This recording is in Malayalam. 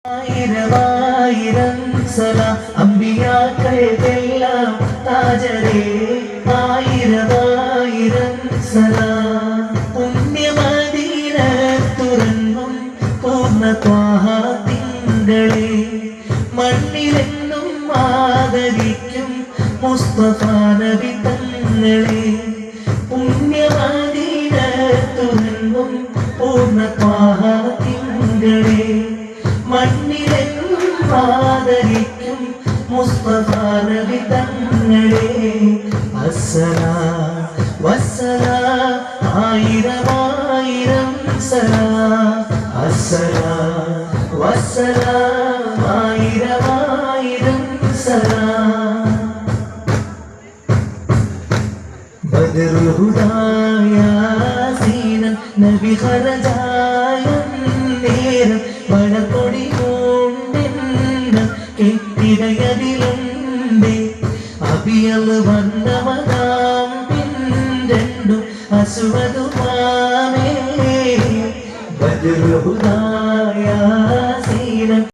ആയിരമായിരം സലാം അമ്പിയാക്കൾക്കെല്ലാം താജരേ ആയിരമായിരം സലാം പുണ്യമദീന തുറന്നും പൂർണ്ണ ത്വാഹ തിങ്കളെ മണ്ണിലെന്നും ആദരിക്കും മുസ്തഫ നബി തങ്ങളെ പുണ്യമദീന തുറന്നും പൂർണ്ണ ത്വാഹ തിങ്കളെ മണ്ണിലെന്നും ആദരിക്കും മുസ്തഫ നബി തങ്ങളെ അസ്സലാം വസ്സലാം ആയിരമായിരം സലാം അസ്സലാം വസ്സലാം ആയിരമായിരം സലാം ബദറുൽ ഹുദായ സീനം നബി ഖറജായ നേരം മഴക്കൊടി കൊണ്ടെണ്ണം കെട്ടിടയതിലുണ്ട് അബിയൽ വന്നവനാം പിൻരണ്ടും അസ്വദുമാമേ ബദറുൽ ഹുദായ സീനം